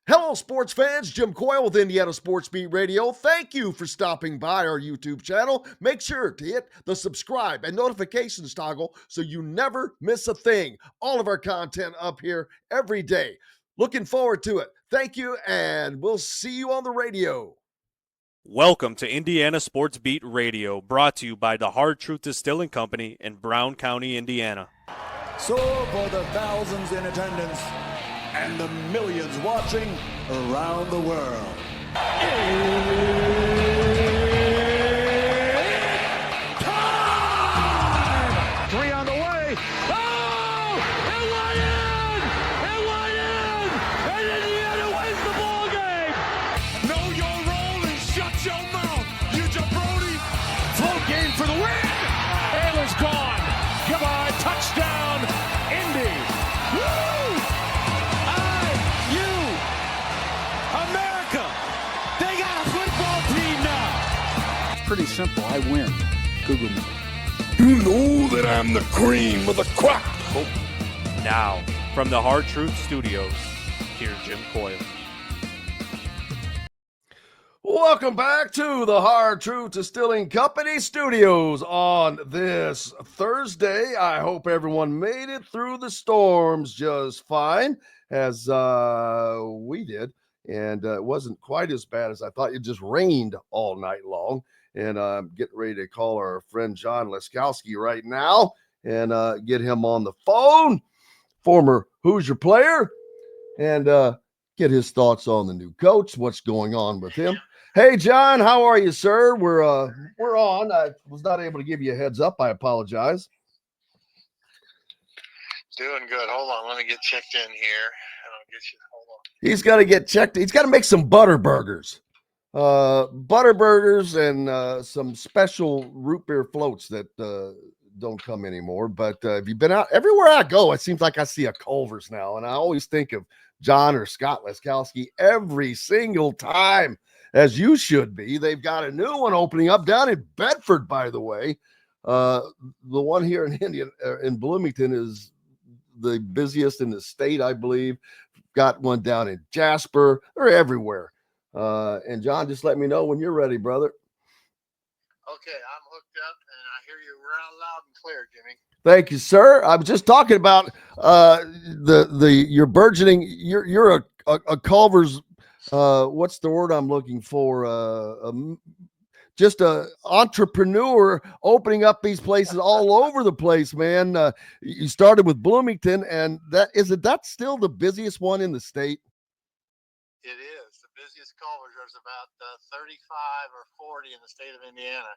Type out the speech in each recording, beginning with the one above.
Hello, sports fans. Jim Coyle with Indiana Sports Beat Radio. Thank you for stopping by our YouTube channel. Make sure to hit the subscribe and notifications toggle so you never miss a thing. All of our content up here every day. Looking forward to it. Thank you, and we'll see you on the radio. Welcome to Indiana Sports Beat Radio, brought to you by the Hard Truth Distilling Company in Brown County, Indiana. So for the thousands in attendance and the millions watching around the world, it's time! 3 on the way. Oh! It went in! It went in! And Indiana wins the ball game! Know your role and shut your mouth, you jabroni! Float game for the win! Ayler's gone! Come on, touchdown, Indy! Woo! America! They got a football team now! It's pretty simple. I win. Google me. You know that I'm the cream of the crop. Now, from the Hard Truth Studios, here's Jim Coyle. Welcome back to the Hard Truth Distilling Company studios on this Thursday. I hope everyone made it through the storms just fine, as we did. And it wasn't quite as bad as I thought. It just rained all night long. And I'm getting ready to call our friend John Laskowski right now and get him on the phone, former Hoosier player, and get his thoughts on the new coach, what's going on with him. Hey, John, how are you, sir? We're on. I was not able to give you a heads up. I apologize. Doing good. Hold on. Let me get checked in here. I'll get you. Hold on. He's got to get checked. He's got to make some butter burgers. Butter burgers and some special root beer floats that don't come anymore. But if you've been out, everywhere I go, it seems like I see a Culver's now. And I always think of John or Scott Laskowski every single time, as you should be. They've got a new one opening up down in Bedford, by the way. The one here in Bloomington is the busiest in the state, I believe. Got one down in Jasper. They're everywhere. And John, just let me know when you're ready, brother. Okay, I'm hooked up, and I hear you loud and clear, Jimmy. Thank you, sir. I was just talking about your burgeoning. You're a Culver's. What's the word I'm looking for? Just a entrepreneur opening up these places all over the place, man. You started with Bloomington, and that still the busiest one in the state? It is. The busiest Culver's. There's about 35 or 40 in the state of Indiana,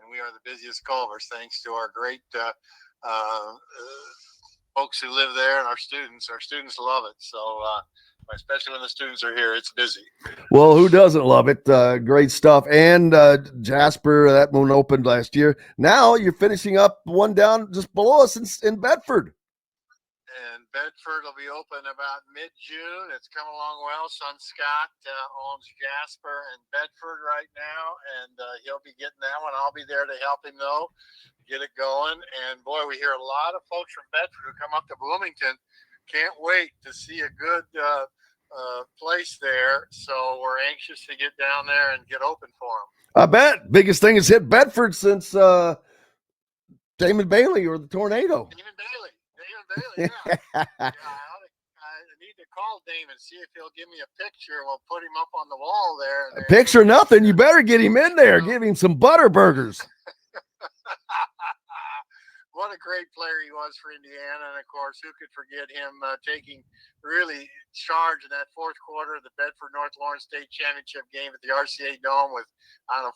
and we are the busiest Culver's thanks to our great folks who live there and our students. Our students love it. So, especially when the students are here, it's busy. Well, who doesn't love it? Great stuff. And Jasper, that one opened last year. Now you're finishing up one down just below us in Bedford. And Bedford will be open about mid-June. It's coming along well. Son Scott owns Jasper and Bedford right now, and he'll be getting that one. I'll be there to help him, though, get it going. And, boy, we hear a lot of folks from Bedford who come up to Bloomington. Can't wait to see a good place there. So we're anxious to get down there and get open for them. I bet. Biggest thing has hit Bedford since Damon Bailey or the tornado. Damon Bailey, yeah. I need to call Damon, see if he'll give me a picture. We'll put him up on the wall there. A picture, nothing. You better get him in there. Give him some butter burgers. What a great player he was for Indiana. And, of course, who could forget him taking really charge in that fourth quarter of the Bedford-North Lawrence State Championship game at the RCA Dome with,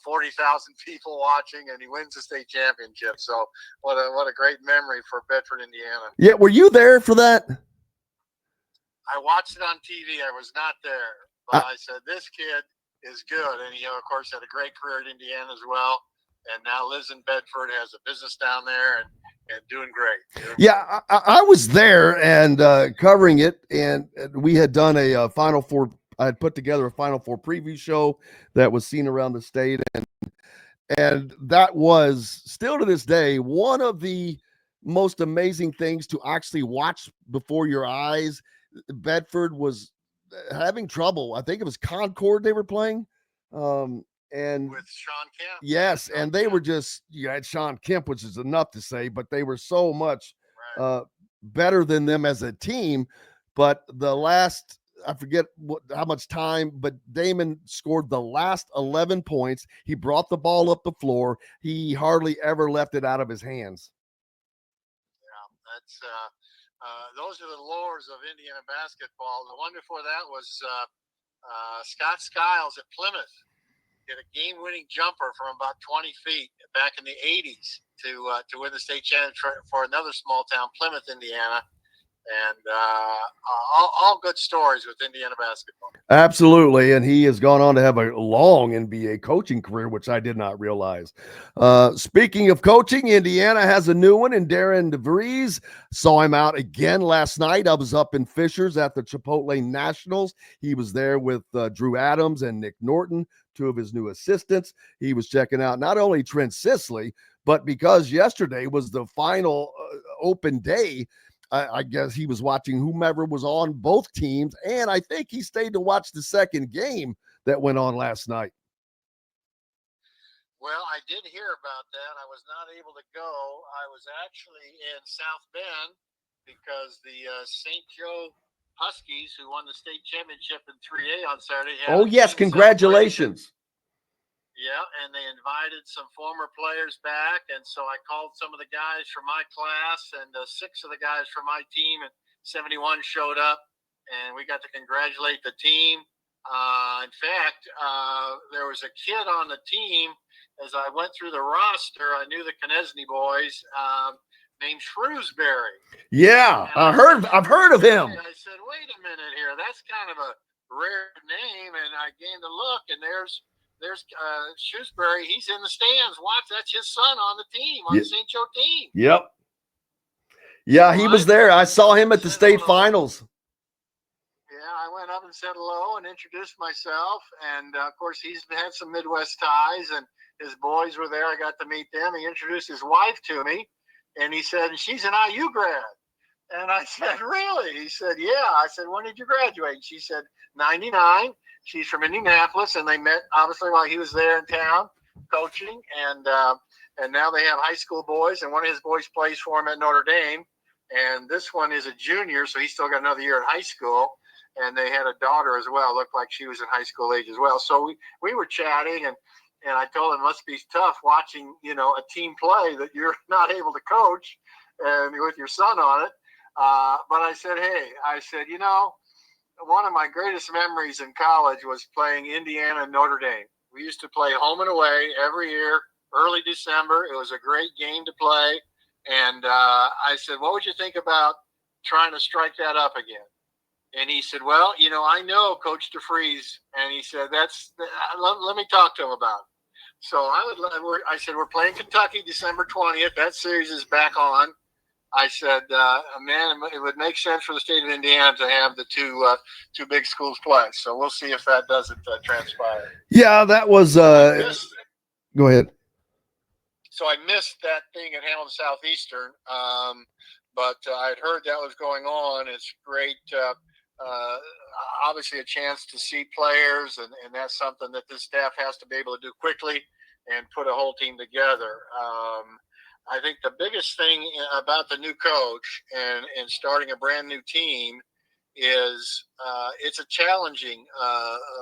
40,000 people watching, and he wins the state championship. So what a great memory for Bedford, Indiana. Yeah, were you there for that? I watched it on TV. I was not there. But I said, this kid is good. And he, of course, had a great career at Indiana as well. And now lives in Bedford, has a business down there, and doing great. Yeah, I was there and covering it, and we had done a Final Four. I had put together a Final Four preview show that was seen around the state, and that was still to this day one of the most amazing things to actually watch before your eyes. Bedford was having trouble. I think it was Concord they were playing. And with Sean Kemp. yes, and they were just, you had Sean Kemp, which is enough to say, but they were so much better than them as a team. But the last, I forget how much time, but Damon scored the last 11 points. He brought the ball up the floor. He hardly ever left it out of his hands. Yeah, that's those are the lures of Indiana basketball. The one before that was Scott Skiles at Plymouth. Hit a game-winning jumper from about 20 feet back in the 80s to win the state championship for another small town, Plymouth, Indiana. And all good stories with Indiana basketball. Absolutely, and he has gone on to have a long NBA coaching career, which I did not realize. Speaking of coaching, Indiana has a new one, and Darren DeVries. Saw him out again last night. I was up in Fishers at the Chipotle Nationals. He was there with Drew Adams and Nick Norton, two of his new assistants. He was checking out not only Trent Sisley, but because yesterday was the final open day, I guess he was watching whomever was on both teams, and I think he stayed to watch the second game that went on last night. Well, I did hear about that. I was not able to go. I was actually in South Bend because the St. Joe Huskies, who won the state championship in 3A on Saturday. Oh, yes, congratulations. Yeah, and they invited some former players back, and so I called some of the guys from my class, and 6 of the guys from my team at 71 showed up, and we got to congratulate the team. In fact, there was a kid on the team. As I went through the roster, I knew the Knesny boys, named Shrewsbury. Yeah, I've heard of him. And I said, wait a minute here, that's kind of a rare name, and I gained a look, and there's Shrewsbury. He's in the stands. Watch, that's his son on the team, on the St. Joe team. Yep. Yeah, he was there. I saw him at the state finals. Yeah, I went up and said hello and introduced myself. And, of course, he's had some Midwest ties, and his boys were there. I got to meet them. He introduced his wife to me, and he said, she's an IU grad. And I said, really? He said, yeah. I said, when did you graduate? And she said, 99. She's from Indianapolis, and they met obviously while he was there in town coaching, and now they have high school boys, and one of his boys plays for him at Notre Dame, and this one is a junior, so he's still got another year at high school, and they had a daughter as well. Looked like she was in high school age as well. So we were chatting, and I told him it must be tough watching a team play that you're not able to coach, and with your son on it. But I said, hey, one of my greatest memories in college was playing Indiana and Notre Dame. We used to play home and away every year, early December. It was a great game to play. And I said, what would you think about trying to strike that up again? And he said, well, I know Coach DeVries. And he said, let me talk to him about it. So I said, we're playing Kentucky December 20th. That series is back on. I said, man, it would make sense for the state of Indiana to have the two big schools play. So we'll see if that doesn't transpire. Yeah, that was go ahead. So I missed that thing at Hamilton Southeastern, but I'd heard that was going on. It's great, obviously a chance to see players, and that's something that this staff has to be able to do quickly and put a whole team together. I think the biggest thing about the new coach and starting a brand new team is it's a challenging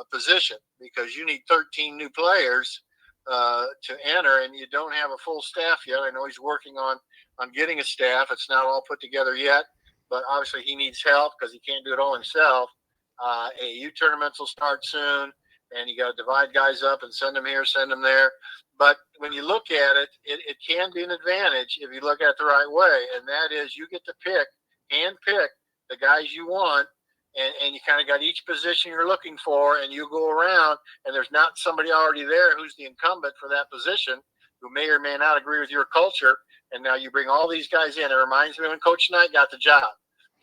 position because you need 13 new players to enter, and you don't have a full staff yet. I know he's working on getting a staff. It's not all put together yet, but obviously he needs help because he can't do it all himself. AU tournaments will start soon, and you got to divide guys up and send them here, send them there. But when you look at it, it can be an advantage if you look at it the right way, and that is you get to hand pick the guys you want, and you kind of got each position you're looking for, and you go around, and there's not somebody already there who's the incumbent for that position who may or may not agree with your culture, and now you bring all these guys in. It reminds me when Coach Knight got the job.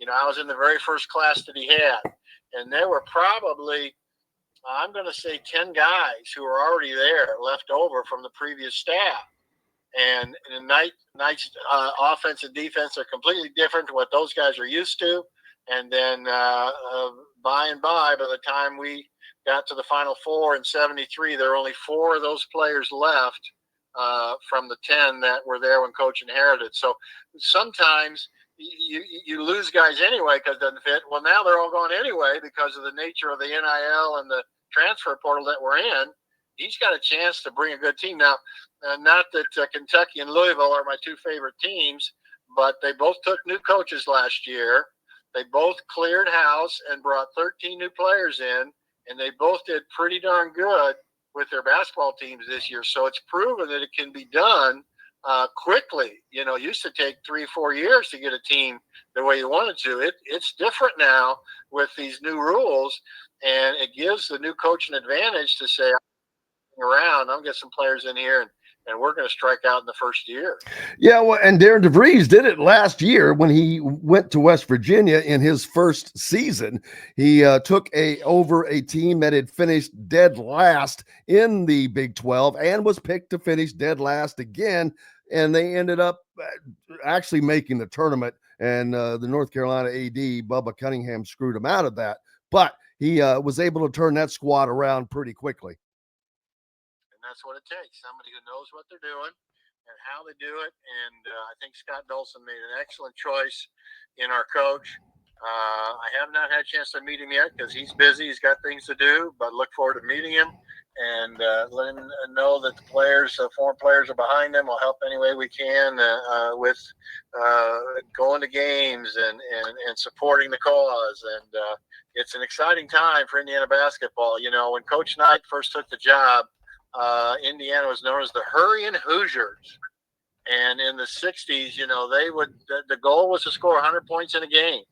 I was in the very first class that he had, and there were probably – I'm going to say 10 guys who are already there left over from the previous staff. And Knight's offense and defense are completely different to what those guys are used to. And then by the time we got to the Final Four in '73, there were only 4 of those players left from the 10 that were there when Coach inherited. So sometimes you lose guys anyway because it doesn't fit. Well, now they're all gone anyway because of the nature of the NIL and the transfer portal that we're in. He's got a chance to bring a good team. Now, not that Kentucky and Louisville are my 2 favorite teams, but they both took new coaches last year. They both cleared house and brought 13 new players in, and they both did pretty darn good with their basketball teams this year. So it's proven that it can be done quickly. You know, it used to take 3-4 years to get a team the way you wanted to. It's different now with these new rules, and it gives the new coach an advantage to say, around, I'm gonna get some players in here and we're going to strike out in the first year. Yeah, well, and Darren DeVries did it last year when he went to West Virginia in his first season. He took over a team that had finished dead last in the Big 12 and was picked to finish dead last again, and they ended up actually making the tournament, and the North Carolina AD, Bubba Cunningham, screwed him out of that, but he was able to turn that squad around pretty quickly. That's what it takes. Somebody who knows what they're doing and how they do it. And I think Scott Dolson made an excellent choice in our coach. I have not had a chance to meet him yet because he's busy. He's got things to do, but look forward to meeting him and let him know that the players, former players are behind him. We'll help any way we can with going to games and supporting the cause. And it's an exciting time for Indiana basketball. You know, when Coach Knight first took the job, Indiana was known as the Hurrying Hoosiers, and in the '60s, you know, the goal was to score 100 points in a game,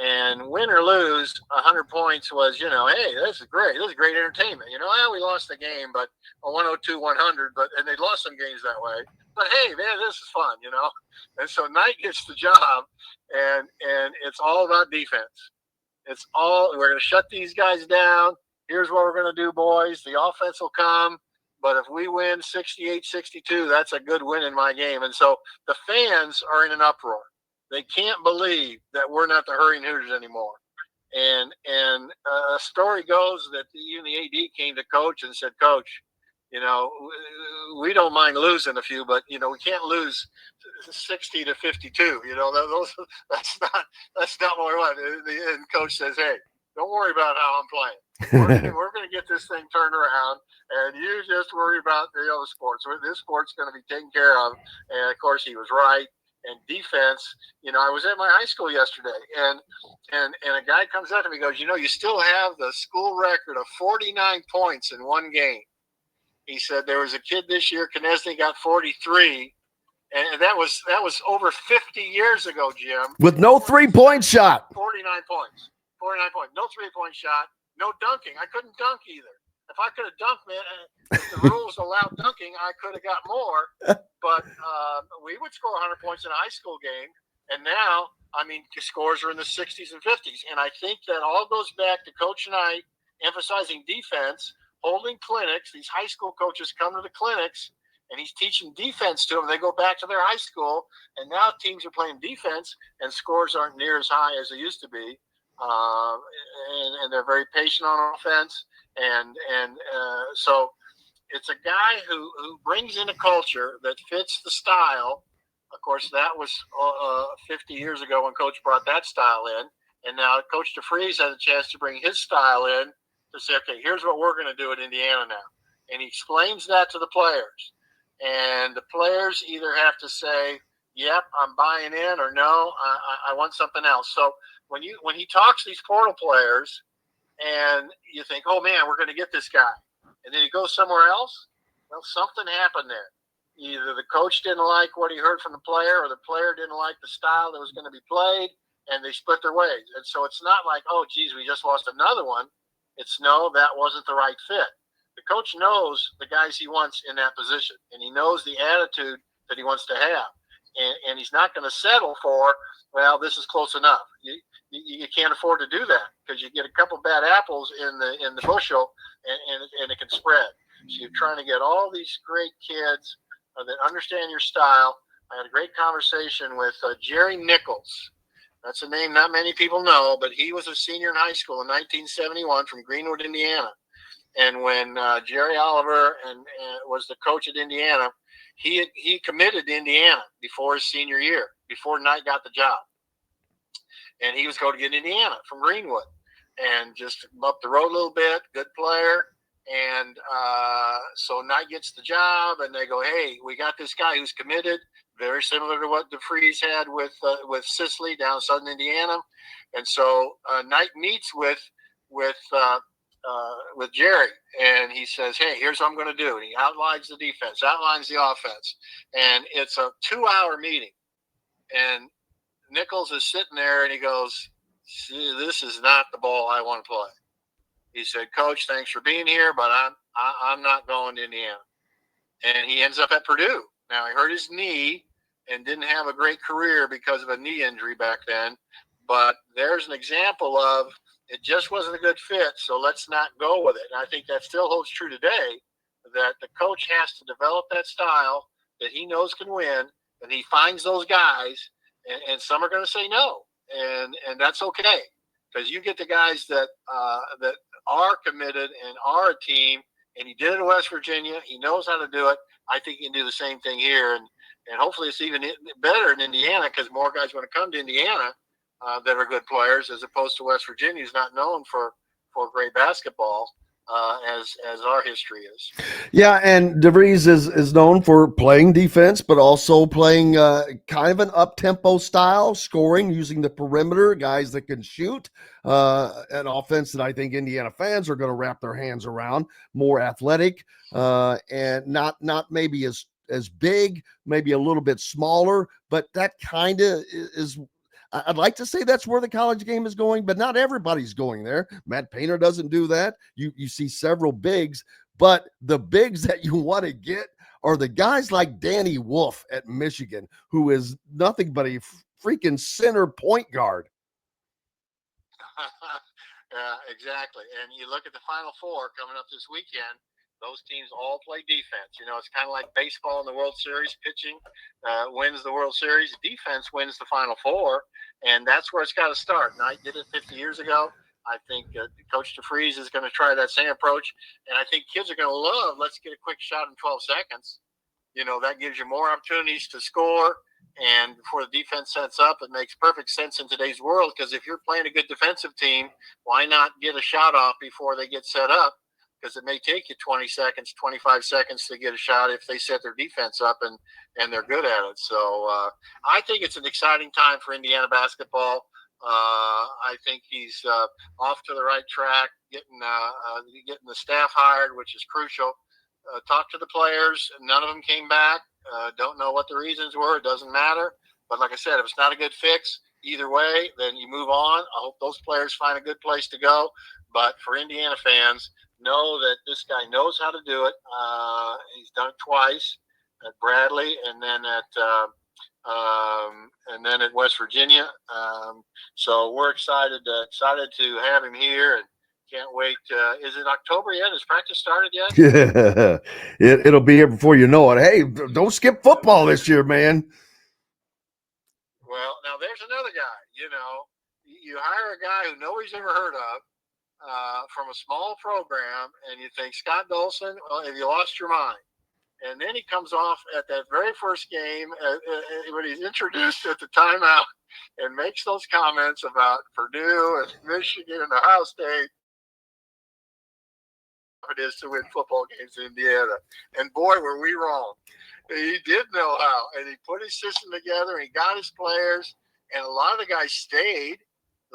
and win or lose, 100 points was, you know, hey, this is great entertainment. You know, we lost the game, but 102-100, and they lost some games that way. But hey, man, this is fun, you know. And so Knight gets the job, and it's all about defense. We're going to shut these guys down. Here's what we're going to do, boys. The offense will come, but if we win 68-62, that's a good win in my game. And so the fans are in an uproar. They can't believe that we're not the Hurrying Hoosiers anymore. And a story goes that even the AD came to Coach and said, Coach, you know, we don't mind losing a few, but, you know, we can't lose 60-52. You know, that's not what we want. And Coach says, hey, don't worry about how I'm playing. We're going to get this thing turned around, and you just worry about the other sports. This sport's going to be taken care of. And, of course, he was right. And defense, you know, I was at my high school yesterday, and a guy comes up to me and goes, you know, you still have the school record of 49 points in one game. He said there was a kid this year, Knesny, got 43, and that was over 50 years ago, Jim. With no three-point shot. 49 points. 49 points. No three-point shot. No dunking. I couldn't dunk either. If I could have dunked, man, if the rules allowed dunking, I could have got more. But we would score 100 points in a high school game. And now, I mean, the scores are in the 60s and 50s. And I think that all goes back to Coach Knight emphasizing defense, holding clinics. These high school coaches come to the clinics, and he's teaching defense to them. They go back to their high school, and now teams are playing defense, and scores aren't near as high as they used to be. And they're very patient on offense. So it's a guy who brings in a culture that fits the style. Of course, that was 50 years ago when Coach brought that style in. And now Coach DeVries has a chance to bring his style in to say, okay, here's what we're going to do at Indiana now. And he explains that to the players. And the players either have to say, yep, I'm buying in, or no, I want something else. So when he talks to these portal players and you think, oh, man, we're going to get this guy, and then he goes somewhere else, well, something happened there. Either the coach didn't like what he heard from the player, or the player didn't like the style that was going to be played, and they split their ways. And so it's not like, oh, geez, we just lost another one. It's no, that wasn't the right fit. The coach knows the guys he wants in that position, and he knows the attitude that he wants to have. And he's not going to settle for, well, this is close enough. You can't afford to do that, because you get a couple bad apples in the bushel, and it can spread. So you're trying to get all these great kids that understand your style. I had a great conversation with Jerry Nichols, That's a name not many people know, but he was a senior in high school in 1971 from Greenwood, Indiana. And when Jerry Oliver was the coach at Indiana, he committed to Indiana before his senior year, before Knight got the job. And he was going to get Indiana from Greenwood and just up the road a little bit, good player. And so Knight gets the job, and they go, hey, we got this guy who's committed, very similar to what DeFries had with Sicily down southern Indiana. And so Knight meets with Jerry, and he says, hey, here's what I'm going to do. And he outlines the defense, outlines the offense. And it's a 2-hour meeting. And Nichols is sitting there, and he goes, this is not the ball I want to play. He said, Coach, thanks for being here, but I'm not going to Indiana. And he ends up at Purdue. Now, he hurt his knee and didn't have a great career because of a knee injury back then. But there's an example of it just wasn't a good fit, so let's not go with it. And I think that still holds true today, that the coach has to develop that style that he knows can win, and he finds those guys, and some are going to say no, and that's okay, because you get the guys that are committed and are a team, and he did it in West Virginia. He knows how to do it. I think he can do the same thing here, and hopefully it's even better in Indiana because more guys want to come to Indiana that are good players, as opposed to West Virginia, who's not known for great basketball as our history is. Yeah, and DeVries is known for playing defense, but also playing kind of an up-tempo style, scoring, using the perimeter, guys that can shoot, an offense that I think Indiana fans are going to wrap their hands around, more athletic, and not maybe as big, maybe a little bit smaller, but that kind of is – I'd like to say that's where the college game is going, but not everybody's going there. Matt Painter doesn't do that. You see several bigs, but the bigs that you want to get are the guys like Danny Wolf at Michigan, who is nothing but a freaking center point guard. Exactly. And you look at the Final Four coming up this weekend. Those teams all play defense. You know, it's kind of like baseball in the World Series. Pitching wins the World Series. Defense wins the Final Four, and that's where it's got to start. Knight did it 50 years ago. I think Coach DeFries is going to try that same approach, and I think kids are going to love, let's get a quick shot in 12 seconds. You know, that gives you more opportunities to score, and before the defense sets up, it makes perfect sense in today's world, because if you're playing a good defensive team, why not get a shot off before they get set up? Because it may take you 20 seconds, 25 seconds to get a shot if they set their defense up and they're good at it. So I think it's an exciting time for Indiana basketball. I think he's off to the right track, getting the staff hired, which is crucial. Talk to the players. None of them came back. Don't know what the reasons were. It doesn't matter. But like I said, if it's not a good fix, either way, then you move on. I hope those players find a good place to go. But for Indiana fans, know that this guy knows how to do it. He's done it twice at Bradley and then at West Virginia. So we're excited to have him here, and can't wait. Is it October yet? Has practice started yet? Yeah, it'll be here before you know it. Hey, don't skip football this year, man. Well, now there's another guy. You know, you hire a guy who nobody's ever heard of. From a small program, and you think, Scott Dolson, well, have you lost your mind? And then he comes off at that very first game when he's introduced at the timeout and makes those comments about Purdue and Michigan and Ohio State. It is to win football games in Indiana. And boy, were we wrong. He did know how, and he put his system together, and he got his players, and a lot of the guys stayed.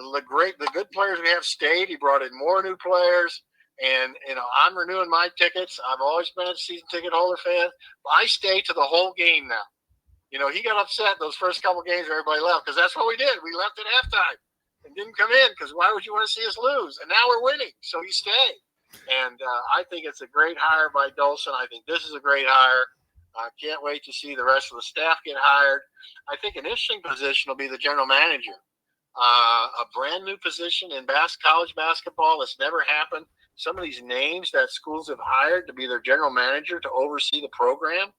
The good players we have stayed. He brought in more new players, and I'm renewing my tickets. I've always been a season ticket holder fan. I stay to the whole game now. You know, he got upset those first couple games where everybody left, because that's what we did. We left at halftime and didn't come in, because why would you want to see us lose? And now we're winning, so you stay. And I think it's a great hire by Dolson. I think this is a great hire. I can't wait to see the rest of the staff get hired. I think an interesting position will be the general manager. A brand new position in college basketball that's never happened. Some of these names that schools have hired to be their general manager to oversee the program,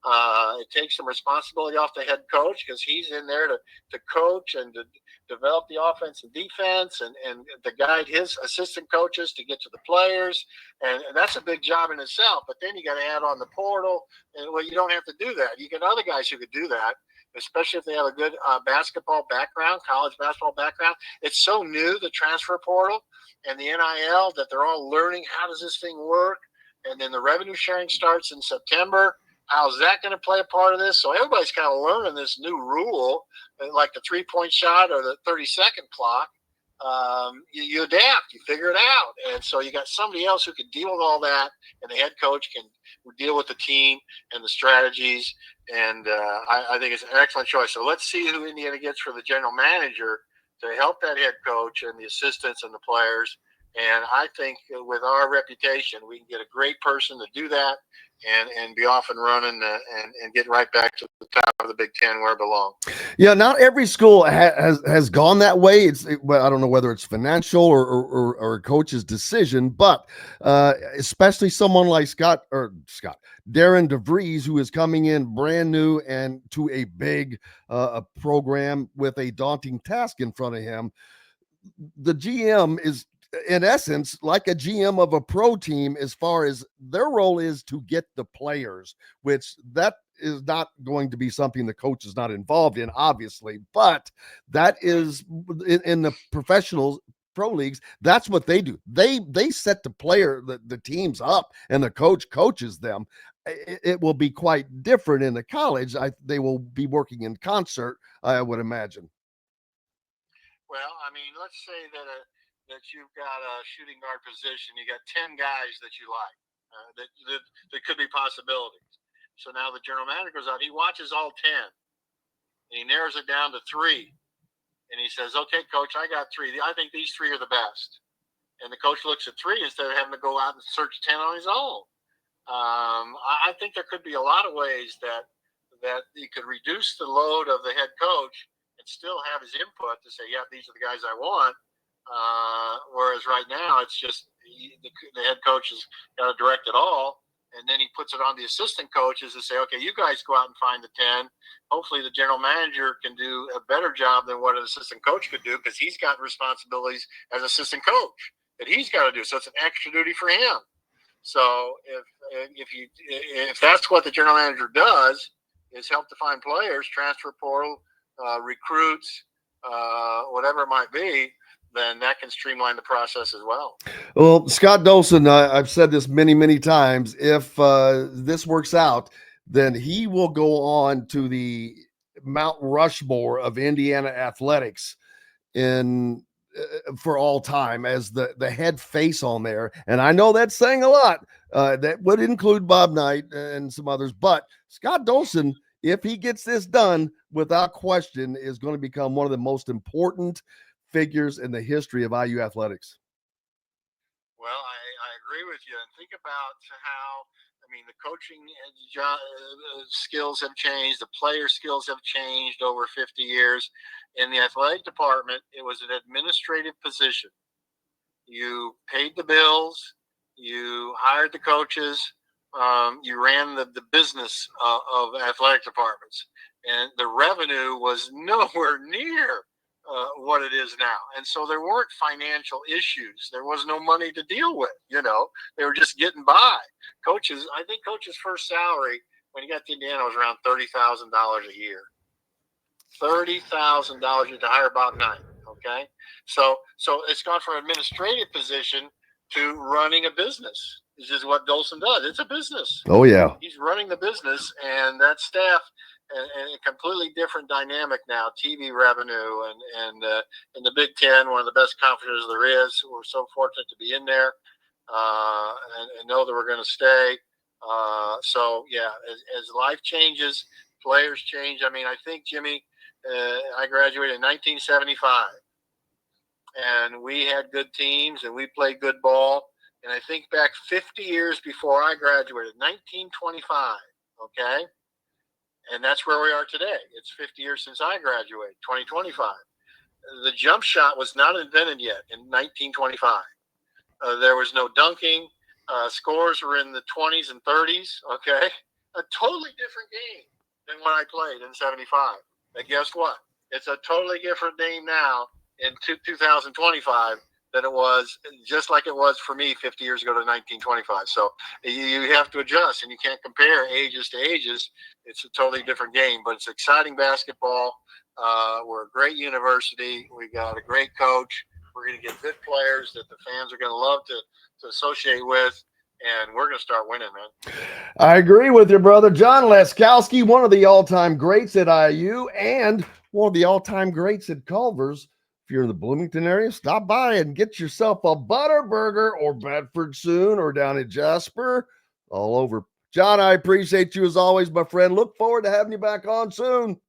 It takes some responsibility off the head coach because he's in there to coach and to develop the offense and defense and to guide his assistant coaches to get to the players. And that's a big job in itself. But then you got to add on the portal. And well, you don't have to do that. You get other guys who could do that, especially if they have a good basketball background, college basketball background. It's so new, the transfer portal and the NIL, that they're all learning how does this thing work. And then the revenue sharing starts in September. How's that going to play a part of this? So everybody's kind of learning this new rule, like the 3-point shot or the 30-second clock. You adapt, you figure it out. And so you got somebody else who can deal with all that, and the head coach can deal with the team and the strategies. And I think it's an excellent choice. So let's see who Indiana gets for the general manager to help that head coach and the assistants and the players. And I think with our reputation, we can get a great person to do that and be off and running and get right back to the top of the Big Ten where it belongs. Yeah, not every school has gone that way. I don't know whether it's financial or a coach's decision, but especially someone like Darren DeVries, who is coming in brand new and to a big program with a daunting task in front of him. The GM is, in essence, like a GM of a pro team, as far as their role is to get the players, which that is not going to be something the coach is not involved in, obviously, but that is in the professionals, pro leagues, that's what they do. They set the teams up, and the coach coaches them. It will be quite different in the college. They will be working in concert, I would imagine. Well, I mean, let's say that you've got a shooting guard position, you got 10 guys that you like, that could be possibilities. So now the general manager goes out, he watches all 10, and he narrows it down to 3. And he says, okay, coach, I got 3. I think these 3 are the best. And the coach looks at 3 instead of having to go out and search 10 on his own. I think there could be a lot of ways that you could reduce the load of the head coach and still have his input to say, yeah, these are the guys I want. Whereas right now it's just the head coach has got to direct it all, and then he puts it on the assistant coaches to say, okay, you guys go out and find the 10. Hopefully the general manager can do a better job than what an assistant coach could do, because he's got responsibilities as assistant coach that he's got to do. So it's an extra duty for him. So if that's what the general manager does, is help to find players, transfer portal, recruits, whatever it might be, then that can streamline the process as well. Well, Scott Dolson, I've said this many, many times. If this works out, then he will go on to the Mount Rushmore of Indiana athletics for all time as the head face on there. And I know that's saying a lot. That would include Bob Knight and some others. But Scott Dolson, if he gets this done, without question, is going to become one of the most important figures in the history of IU athletics. Well, I agree with you. And think about how, the coaching skills have changed. The player skills have changed over 50 years. In the athletic department, it was an administrative position. You paid the bills. You hired the coaches. You ran the business of athletic departments. And the revenue was nowhere near what it is now. And so there weren't financial issues. There was no money to deal with, they were just getting by. I think coach's first salary when he got to Indiana was around $30,000 a year. $30,000 to hire Bob Knight. Okay. So it's gone from an administrative position to running a business. This is what Dolson does. It's a business. Oh yeah. He's running the business, and that staff, and a completely different dynamic now. TV revenue, and in the Big Ten, one of the best conferences there is. We're so fortunate to be in there, and know that we're going to stay. So yeah, as life changes, players change. I think, Jimmy, I graduated in 1975, and we had good teams, and we played good ball. And I think back 50 years before I graduated, 1925. Okay. And that's where we are today. It's 50 years since I graduated, 2025. The jump shot was not invented yet in 1925. There was no dunking. Scores were in the 20s and 30s, okay? a totally different game than when I played in 75. And guess what? It's a totally different game now in 2025 than it was, just like it was for me 50 years ago to 1925. So you have to adjust, and you can't compare ages to ages. It's a totally different game, but it's exciting basketball. We're a great university. We got a great coach. We're going to get good players that the fans are going to love to associate with, and we're going to start winning, man. I agree with your brother, John Laskowski, one of the all-time greats at IU and one of the all-time greats at Culver's. If you're in the Bloomington area, stop by and get yourself a Butter Burger or Bedford soon, or down at Jasper, all over. John, I appreciate you as always, my friend. Look forward to having you back on soon.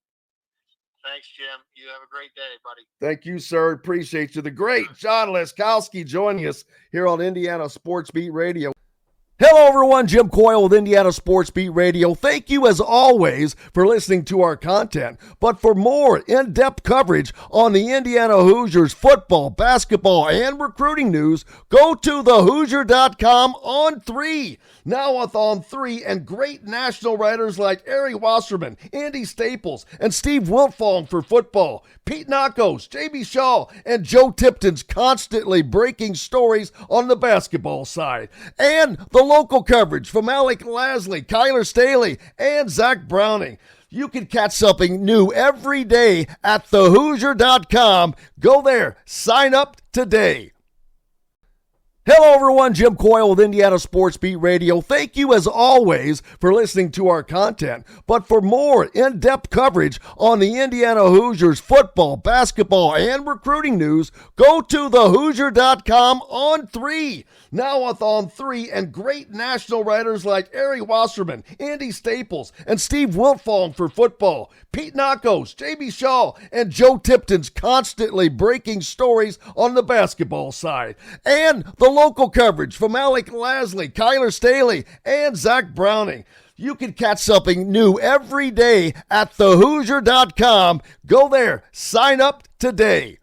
Thanks, Jim. You have a great day, buddy. Thank you, sir. Appreciate you. The great John Laskowski joining us here on Indiana Sports Beat Radio. Hello, everyone. Jim Coyle with Indiana Sports Beat Radio. Thank you, as always, for listening to our content. But for more in-depth coverage on the Indiana Hoosiers football, basketball, and recruiting news, go to thehoosier.com on 3. Now with On 3 and great national writers like Ari Wasserman, Andy Staples, and Steve Wiltfong for football. Pete Nakos, J.B. Shaw, and Joe Tipton's constantly breaking stories on the basketball side. And the local coverage from Alec Lasley, Kyler Staley, and Zach Browning. You can catch something new every day at thehoosier.com. Go there. Sign up today. Hello, everyone. Jim Coyle with Indiana Sports Beat Radio. Thank you, as always, for listening to our content. But for more in-depth coverage on the Indiana Hoosiers football, basketball, and recruiting news, go to thehoosier.com on 3. Now with On 3 and great national writers like Ari Wasserman, Andy Staples, and Steve Wiltfong for football. Pete Nakos, J.B. Shaw, and Joe Tipton's constantly breaking stories on the basketball side. And the local coverage from Alec Lasley, Kyler Staley, and Zach Browning. You can catch something new every day at thehoosier.com. Go there. Sign up today.